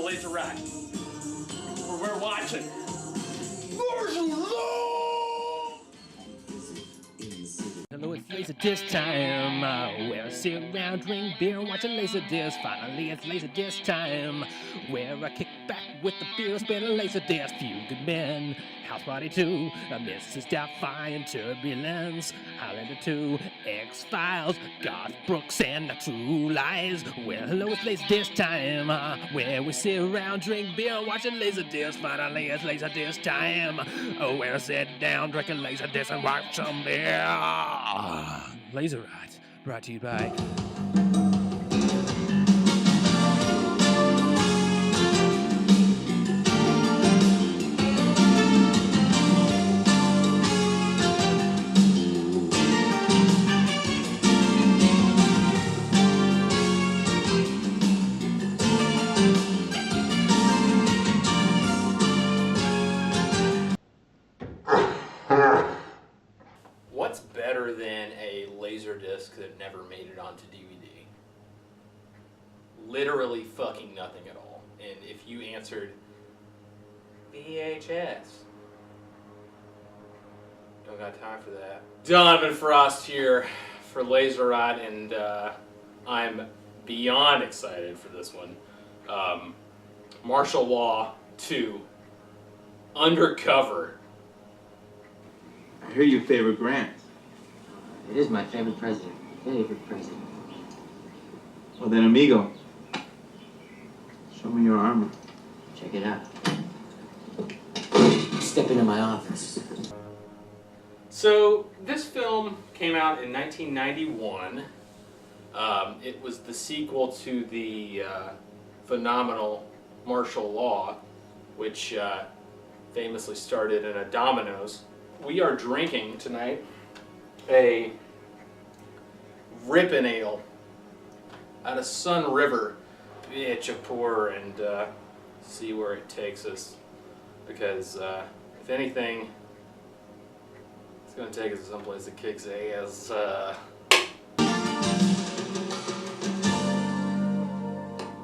LaserRot, where we're watching Hello, it's Laserdisc time. Where I sit around, drink beer, and watch a Laserdisc. Finally, it's Laserdisc time. Where I kick back with the beer, spin a Laserdisc. Few good men, House Party 2, Mrs. Doubtfire and Turbulence, Highlander 2, X-Files, Garth Brooks, and the True Lies. Well, hello, it's Laserdisc time. Where we sit around, drink beer, and watch a Laserdisc. Finally, it's Laserdisc time. Where I sit down, drink a Laserdisc, and watch some beer. LaserRot, brought to you by... What's better than a Laserdisc that never made it onto DVD? Literally fucking nothing at all. And if you answered VHS, don't got time for that. Donovan Frost here for LaserRot, and I'm beyond excited for this one. Martial Law 2, Undercover. I hear your favorite Grant. It is my favorite president. Favorite president. Well then, amigo, show me your armor. Check it out. Step into my office. So, this film came out in 1991. It was the sequel to the phenomenal Martial Law, which famously started in a Domino's. We are drinking tonight a Rippin ale out of Sun River. Bitch a pour and see where it takes us, because if anything, it's going to take us to someplace that kicks ass.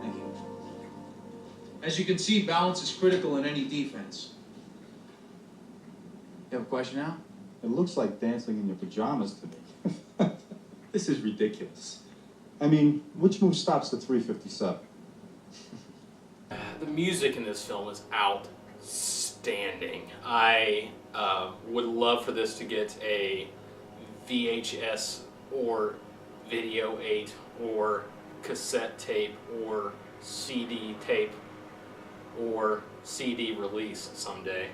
Thank you. As you can see, balance is critical in any defense. You have a question now? It looks like dancing in your pajamas to me. This is ridiculous. I mean, which move stops the 357? The music in this film is outstanding. I would love for this to get a VHS or Video 8 or cassette tape or CD tape or CD release someday.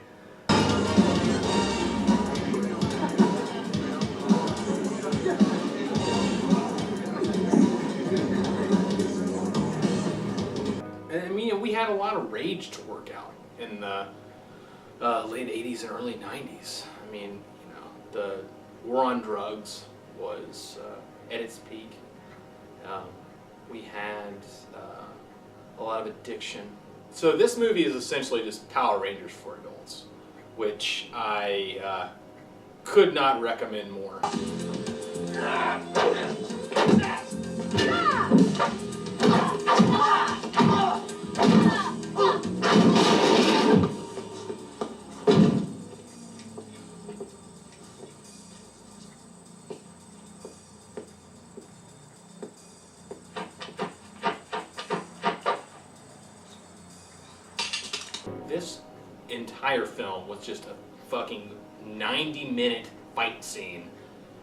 I mean, we had a lot of rage to work out in the late 80s and early 90s. I mean, you know, the war on drugs was at its peak. We had a lot of addiction. So this movie is essentially just Power Rangers for adults, which I could not recommend more. This entire film was just a fucking 90-minute fight scene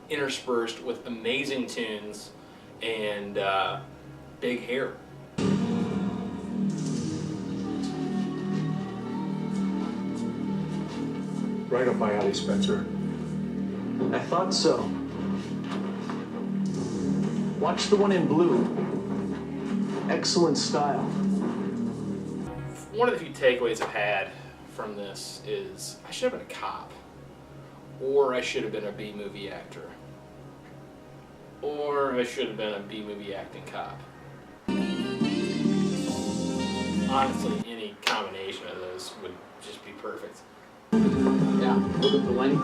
interspersed with amazing tunes and big hair. Right up my alley, Spencer. I thought so. Watch the one in blue. Excellent style. One of the few takeaways I've had from this is I should have been a cop, or I should have been a B-movie actor, or I should have been a B-movie acting cop. Honestly, any combination of those would just be perfect. Yeah, look at the length.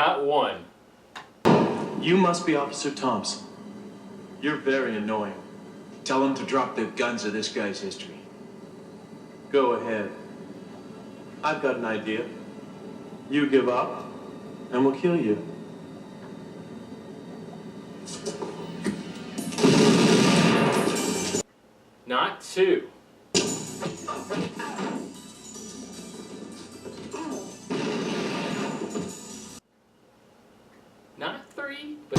Not one. You must be Officer Thompson. You're very annoying. Tell them to drop their guns at this guy's history. Go ahead. I've got an idea. You give up, and we'll kill you. Not two. Not three, but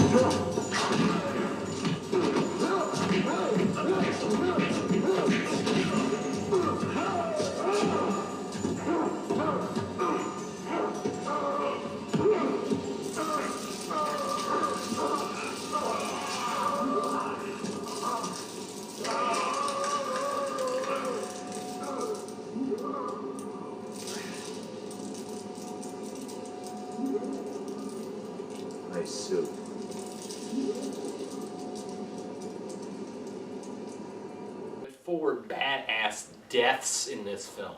Nice suit. four badass deaths in this film.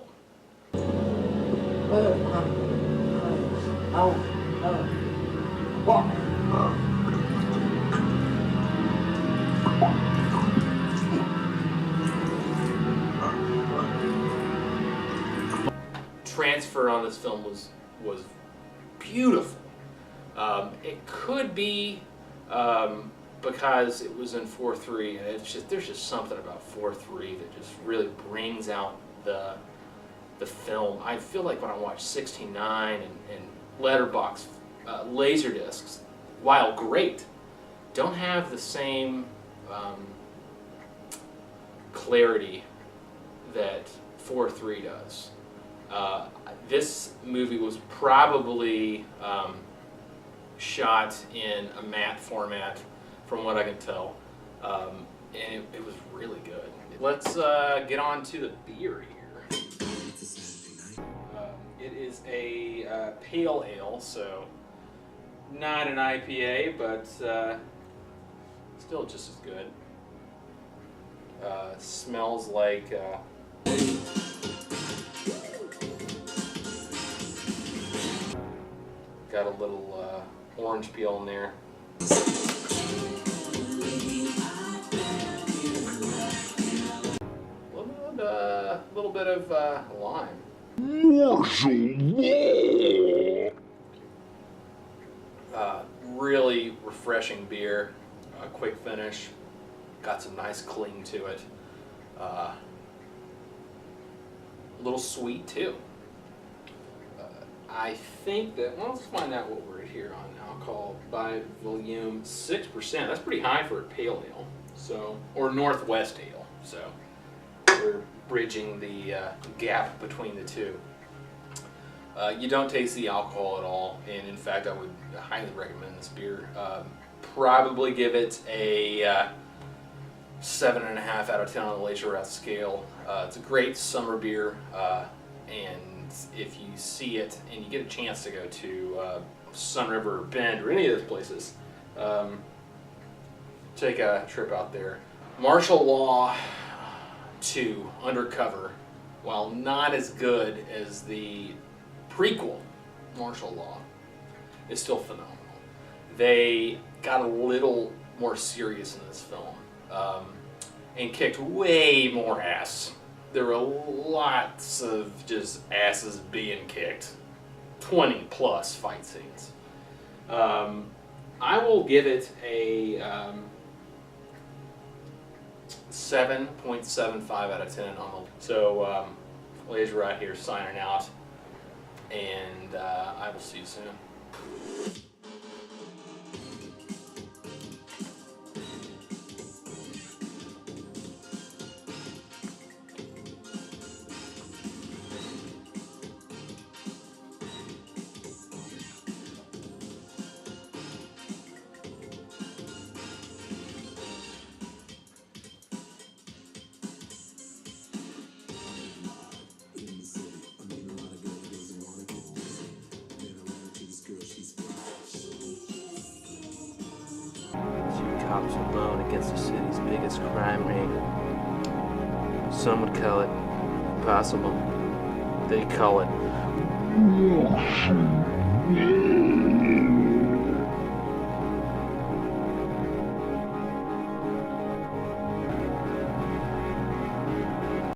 Transfer on this film was beautiful. It could be because it was in 4:3, and it's just there's just something about 4:3 that just really brings out the film. I feel like when I watch 16:9 and letterbox laserdiscs, while great, don't have the same clarity that 4:3 does. This movie was probably shot in a matte format, from what I can tell, and it was really good. Let's get on to the beer here. It is a pale ale, so not an IPA, but still just as good. Smells like got a little orange peel in there. A little bit of lime. Really refreshing beer. Quick finish. Got some nice cling to it. A little sweet too. I think that, well, let's find out what we're here on. Alcohol by volume 6%. That's pretty high for a pale ale, so, or Northwest ale. So we're bridging the gap between the two. You don't taste the alcohol at all, and in fact, I would highly recommend this beer. Probably give it a 7.5 out of 10 on the LaserRot scale. It's a great summer beer, and if you see it and you get a chance to go to Sun River or Bend or any of those places, take a trip out there. Martial Law 2, Undercover, while not as good as the prequel, Martial Law, is still phenomenal. They got a little more serious in this film and kicked way more ass. There were lots of just asses being kicked. 20 plus fight scenes. I will give it a 7.75 out of 10 on the. So LaserRot here signing out, and I will see you soon. Cops alone against the city's biggest crime ring. Some would call it impossible. They call it